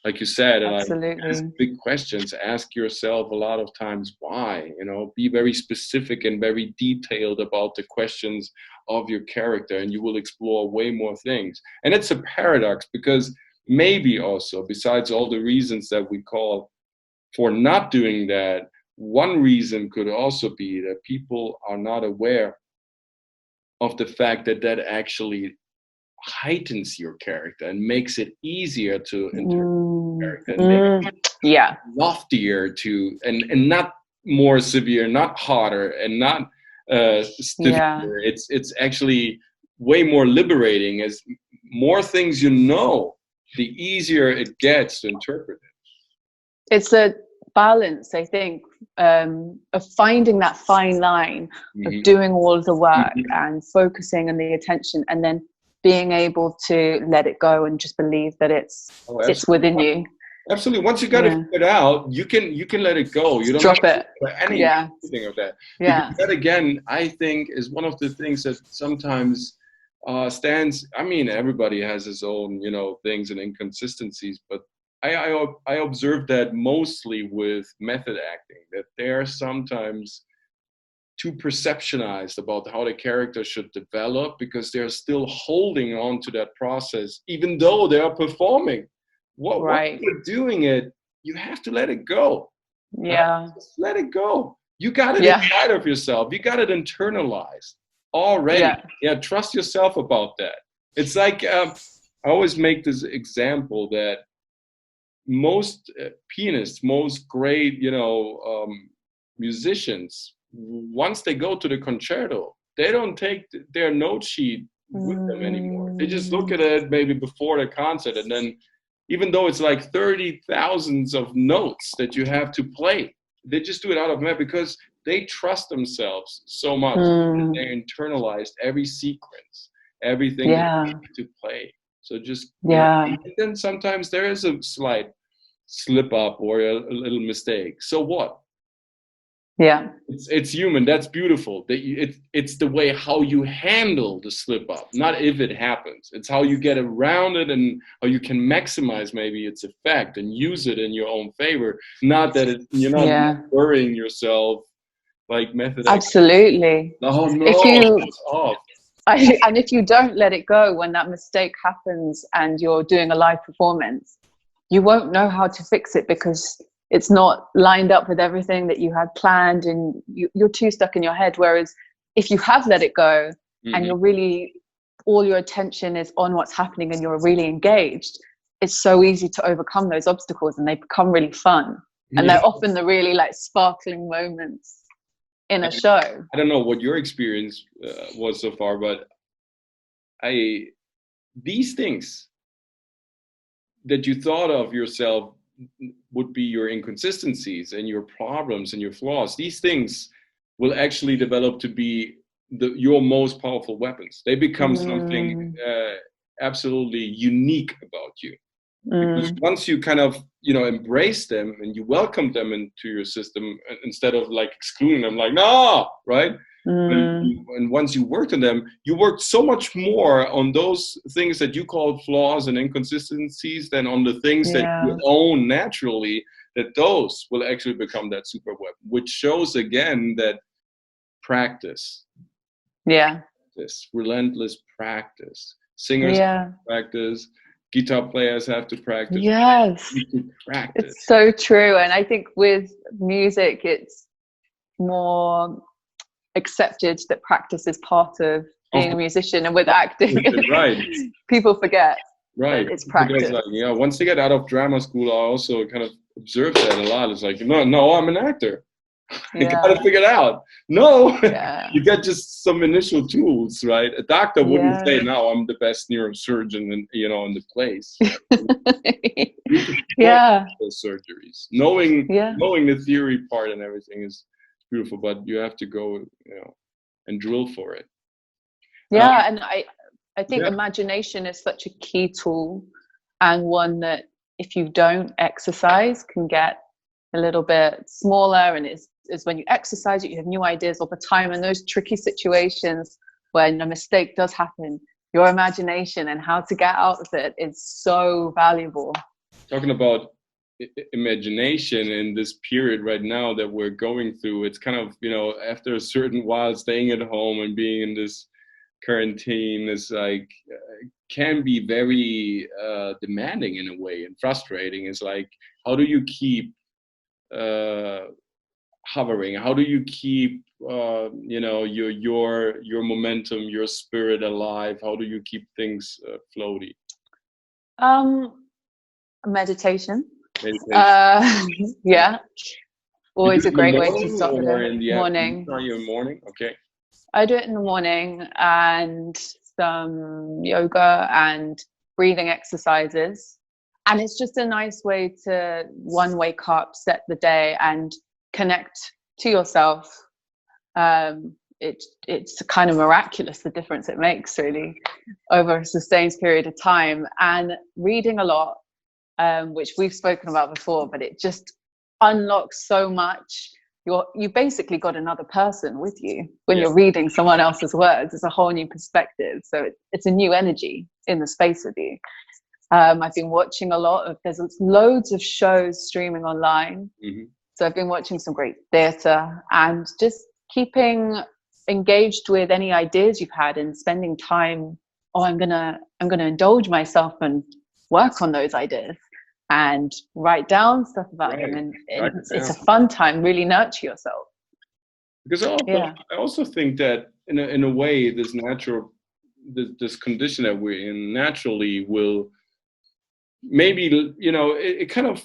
A: Like you said, and ask big questions. Ask yourself a lot of times why. Be very specific and very detailed about the questions of your character, and you will explore way more things. And it's a paradox, because maybe also, besides all the reasons that we call for not doing that, one reason could also be that people are not aware of the fact that actually heightens your character and makes it easier to interpret character, and makes it loftier and not more severe, not harder, and not stiffer. It's actually way more liberating. As more things the easier it gets to interpret it.
B: It's a balance, I think, of finding that fine line of doing all of the work and focusing on the attention, and then being able to let it go and just believe that it's within you.
A: Absolutely. Once you got it figured out, you can let it go. You don't
B: drop it.
A: Anything of that. Because that, again, I think is one of the things that sometimes stands. I mean, everybody has his own, things and inconsistencies, but I observe that mostly with method acting, that they're sometimes too perceptionized about how the character should develop, because they're still holding on to that process, even though they are performing. What you're doing it, you have to let it go. Just let it go. You got it inside of yourself. You got it internalized already. Trust yourself about that. It's like I always make this example that most pianists, most great, musicians, once they go to the concerto, they don't take their note sheet with them anymore. They just look at it maybe before the concert, and then even though it's like 30,000 of notes that you have to play, they just do it out of memory because they trust themselves so much. They internalized every sequence, everything that they need to play. So just, and then sometimes there is a slight slip up or a little mistake. So what?
B: Yeah,
A: it's human. That's beautiful. It's the way how you handle the slip up, not if it happens. It's how you get around it and how you can maximize maybe its effect and use it in your own favor. Not that you're not worrying yourself like method.
B: Absolutely.
A: Oh no,
B: it's off. And if you don't let it go when that mistake happens and you're doing a live performance, you won't know how to fix it because it's not lined up with everything that you had planned, and you're too stuck in your head. Whereas if you have let it go and you're really, all your attention is on what's happening and you're really engaged, it's so easy to overcome those obstacles and they become really fun. And they're often the really like sparkling moments in a show.
A: I don't know what your experience was so far, but these things that you thought of yourself would be your inconsistencies and your problems and your flaws. These things will actually develop to be your most powerful weapons. They become something absolutely unique about you. Because once you kind of, embrace them and you welcome them into your system instead of like excluding them, like, no, right? And once you worked on them, you worked so much more on those things that you call flaws and inconsistencies than on the things that you own naturally, that those will actually become that super weapon, which shows again that practice. This relentless practice. Singers practice, guitar players have to practice. Practice.
B: It's so true. And I think with music, it's more accepted that practice is part of being a musician, and with acting people forget that it's practice.
A: Like, once they get out of drama school, I also kind of observe that a lot. It's like, no, I'm an actor. You gotta figure it out. No, you get just some initial tools, right? A doctor wouldn't say, "No, I'm the best neurosurgeon in the place." Those surgeries, knowing the theory part and everything is beautiful, but you have to go, and drill for it.
B: And I think imagination is such a key tool, and one that if you don't exercise can get a little bit smaller, and is when you exercise it, you have new ideas all the time. And those tricky situations when a mistake does happen, your imagination and how to get out of it is so valuable.
A: Talking about imagination in this period right now that we're going through, it's kind of, after a certain while staying at home and being in this quarantine is like, can be very demanding in a way and frustrating. It's like, how do you keep hovering? How do you keep your momentum, your spirit alive? How do you keep things floaty?
B: Meditation. Always a great way to start the morning.
A: Are you in the morning? Okay.
B: I do it in the morning, and some yoga and breathing exercises. And it's just a nice way to wake up, set the day, and connect to yourself. It's kind of miraculous, the difference it makes really over a sustained period of time. And reading a lot, which we've spoken about before, but it just unlocks so much. You basically got another person with you when you're reading someone else's words. It's a whole new perspective. So it's a new energy in the space with you. I've been watching there's loads of shows streaming online. So I've been watching some great theatre and just keeping engaged with any ideas you've had and spending time. I'm gonna indulge myself and work on those ideas and write down stuff about them. And it's a fun time. Really nurture yourself.
A: Because I also think that in a way, this natural this condition that we're in naturally will maybe, you know, it kind of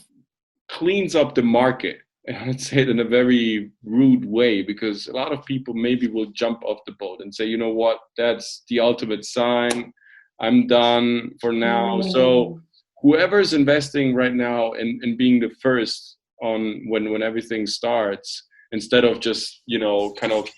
A: cleans up the market. And I'd say it in a very rude way, because a lot of people maybe will jump off the boat and say, you know what, that's the ultimate sign. I'm done for now. So whoever's investing right now in being the first on when everything starts, instead of just, you know, kind of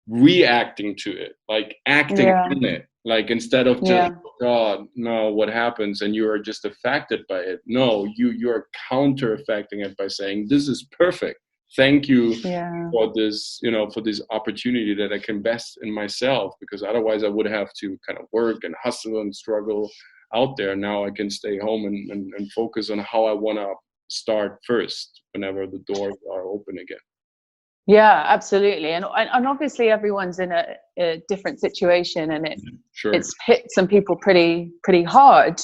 A: reacting to it, like acting in it, like instead of just, God, no, what happens, and you are just affected by it. No, you're counter affecting it by saying, this is perfect. Thank you for this, you know, for this opportunity that I can invest in myself, because otherwise I would have to kind of work and hustle and struggle out there. Now I can stay home and focus on how I want to start first whenever the doors are open again.
B: Yeah, absolutely. And obviously everyone's in a different situation, and it's hit some people pretty hard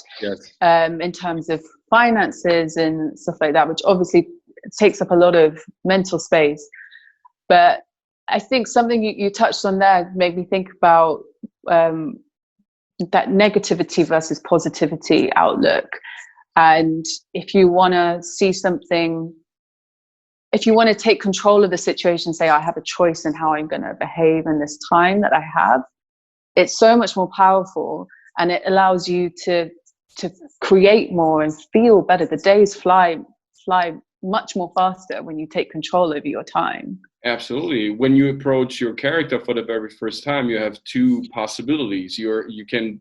B: in terms of finances and stuff like that, which obviously takes up a lot of mental space. But I think something you touched on there made me think about that negativity versus positivity outlook. And if you want to see something, if you want to take control of the situation, say, I have a choice in how I'm going to behave in this time that I have, it's so much more powerful, and it allows you to create more and feel better. The days fly much more faster when you take control over your time.
A: Absolutely. When you approach your character for the very first time, you have two possibilities. You can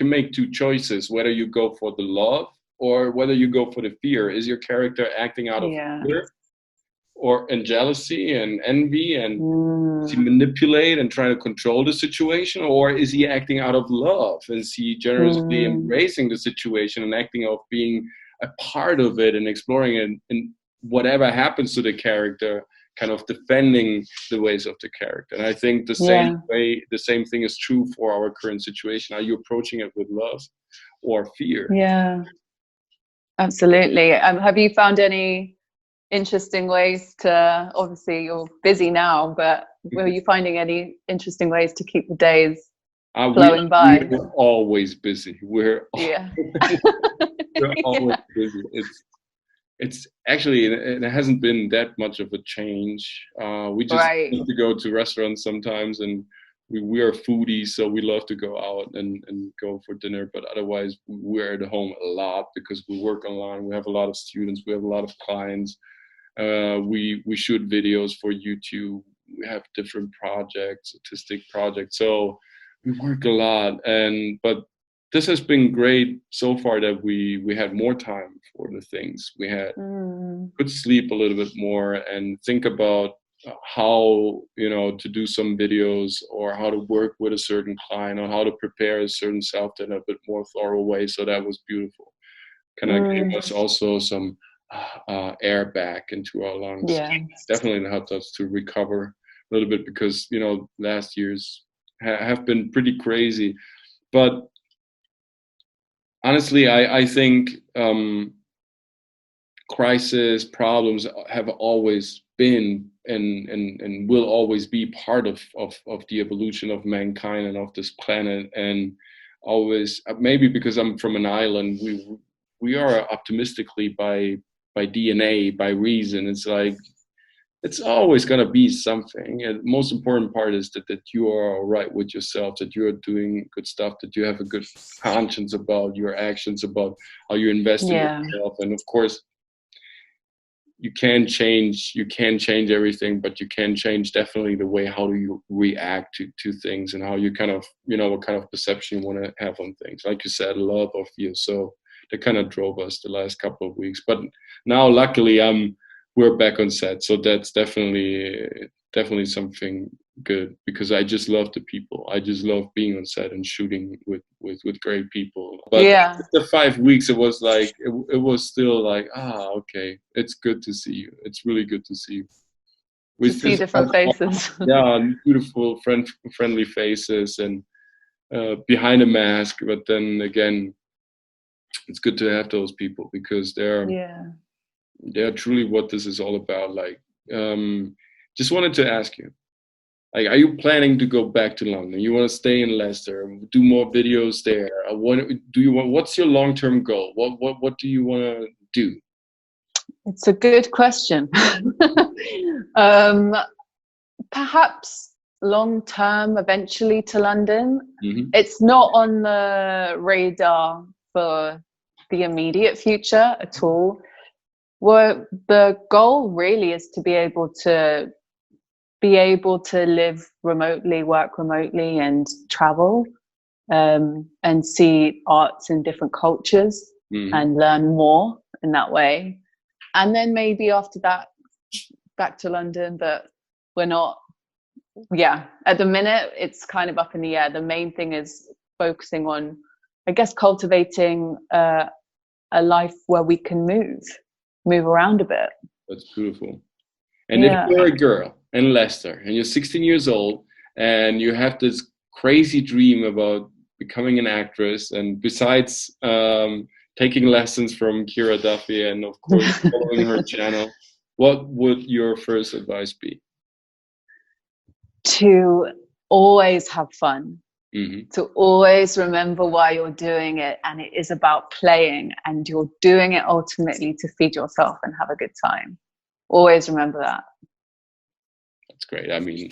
A: make two choices, whether you go for the love or whether you go for the fear. Is your character acting out of fear and jealousy and envy, and does he manipulate and try to control the situation, or is he acting out of love? Is he generously embracing the situation and acting of being a part of it and exploring it, and whatever happens to the character, kind of defending the ways of the character? And I think the same thing is true for our current situation. Are you approaching it with love or fear?
B: Yeah, absolutely. Have you found any interesting ways to, obviously you're busy now, but were you finding any interesting ways to keep the days flowing by?
A: We're always busy. We're always busy. It's actually, it hasn't been that much of a change. We just need to go to restaurants sometimes, and we are foodies, so we love to go out and go for dinner. But otherwise, we're at home a lot because we work online. We have a lot of students. We have a lot of clients. We shoot videos for YouTube. We have different projects, artistic projects. So we work a lot, but this has been great so far that we had more time for the things. We could sleep a little bit more and think about how, you know, to do some videos, or how to work with a certain client, or how to prepare a certain self in a bit more thorough way. So that was beautiful. Kind of gave us also some air back into our lungs. It's definitely helped us to recover a little bit, because, you know, last years have been pretty crazy. But honestly, I think crisis, problems have always been and will always be part of the evolution of mankind and of this planet. And always, maybe because I'm from an island, we are optimistically by DNA, by reason. It's like, it's always going to be something. And the most important part is that you are all right with yourself, that you are doing good stuff, that you have a good conscience about your actions, about how you invest in yourself. And of course, you can change everything, but you can change definitely the way how do you react to things, and how you kind of, you know, what kind of perception you want to have on things. Like you said, love or fear. So that kind of drove us the last couple of weeks. But now, luckily, we're back on set, so that's definitely something good, because I just love the people. I just love being on set and shooting with great people. But after 5 weeks, it was like it was still like, okay, it's good to see you. It's really good to see you.
B: We see different faces.
A: Beautiful, friendly faces, and behind a mask. But then again, it's good to have those people, because they're truly what this is all about. Like, just wanted to ask you, Like, are you planning to go back to London? You want to stay in Leicester, do more videos there? What's your long-term goal? What do you want to do?
B: It's a good question. Perhaps long-term, eventually to London. Mm-hmm. It's not on the radar for the immediate future at all. Well, the goal really is to be able to live remotely, work remotely, and travel, and see arts in different cultures, mm-hmm. and learn more in that way. And then maybe after that, back to London. But we're not, at the minute, it's kind of up in the air. The main thing is focusing on, I guess, cultivating a life where we can move around a bit.
A: That's beautiful. And if you're a girl in Leicester and you're 16 years old and you have this crazy dream about becoming an actress, and besides taking lessons from KEIRA Duffy and of course following her channel, what would your first advice be?
B: To always have fun.
A: Mm-hmm.
B: To always remember why you're doing it, and it is about playing, and you're doing it ultimately to feed yourself and have a good time. Always remember that.
A: That's great. I mean,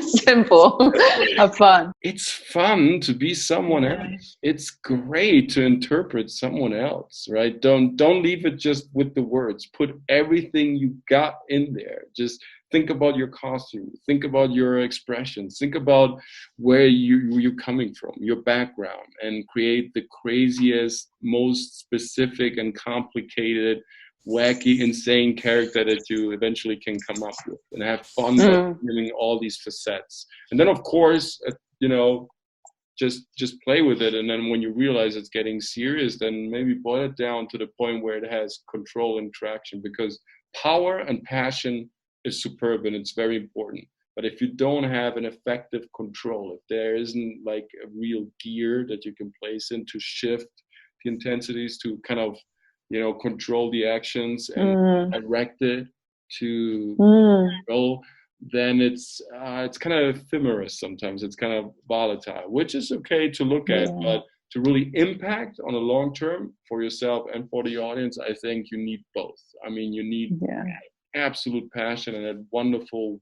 B: simple. Have fun.
A: It's fun to be someone else. It's great to interpret someone else, right? Don't leave it just with the words. Put everything you got in there. Just think about your costume. Think about your expressions. Think about where you're coming from, your background, and create the craziest, most specific and complicated, wacky, insane character that you eventually can come up with, and have fun doing all these facets. And then, of course, just play with it. And then when you realize it's getting serious, then maybe boil it down to the point where it has control and traction, because power and passion is superb and it's very important. But if you don't have an effective control, if there isn't like a real gear that you can place in to shift the intensities, to kind of control the actions and direct it to control, then it's kind of ephemeral sometimes. It's kind of volatile, which is okay to look at, but to really impact on a long term for yourself and for the audience, I think you need both. I mean, you need absolute passion and that wonderful,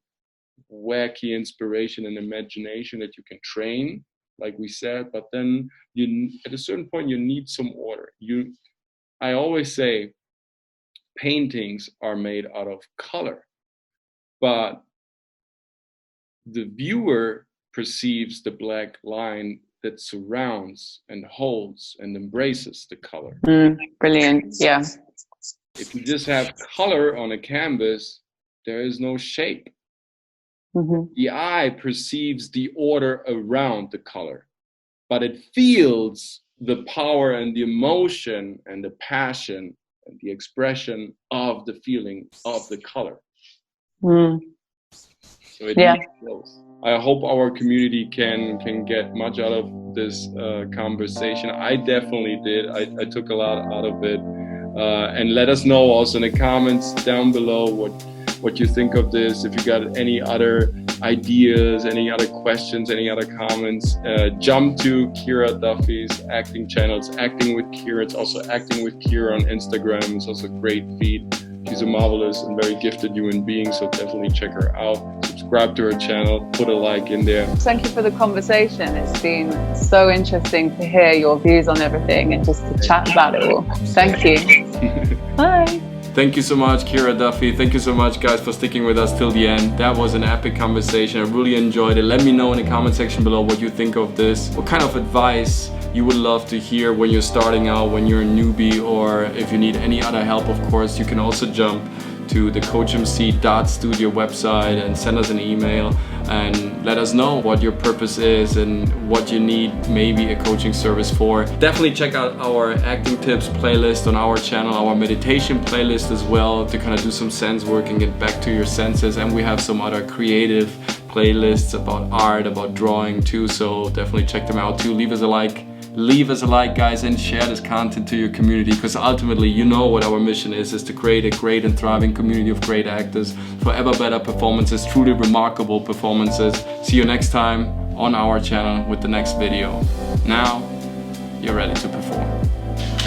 A: wacky inspiration and imagination that you can train, like we said. But then at a certain point, you need some order. I always say paintings are made out of color, but the viewer perceives the black line that surrounds and holds and embraces the color.
B: Brilliant. Yeah.
A: If you just have color on a canvas, there is no shape.
B: Mm-hmm.
A: The eye perceives the order around the color, but it feels the power and the emotion and the passion and the expression of the feeling of the color. So it needs both. I hope our community can get much out of this conversation. I definitely did. I took a lot out of it. And let us know also in the comments down below what you think of this. If you got any other ideas, any other questions, any other comments, jump to KEIRA Duffy's acting channel. It's Acting with KEIRA. It's also Acting with KEIRA on Instagram. It's also a great feed. She's a marvelous and very gifted human being, so definitely check her out. Subscribe to her channel, put a like in there.
B: Thank you for the conversation. It's been so interesting to hear your views on everything and just to chat about it all. Thank you. Bye.
A: Thank you so much, KEIRA Duffy. Thank you so much, guys, for sticking with us till the end. That was an epic conversation. I really enjoyed it. Let me know in the comment section below what you think of this. What kind of advice you would love to hear when you're starting out, when you're a newbie, or if you need any other help, of course, you can also jump to the COACHMC.studio website and send us an email and let us know what your purpose is and what you need maybe a coaching service for. Definitely check out our acting tips playlist on our channel, our meditation playlist as well, to kind of do some sense work and get back to your senses. And we have some other creative playlists about art, about drawing too, so definitely check them out too. Leave us a like,
C: leave us a like, guys, and share this content to your community, because ultimately, you know what our mission is to create a great and thriving community of great actors for ever better performances, truly remarkable performances. See you next time on our channel with the next video. Now you're ready to perform.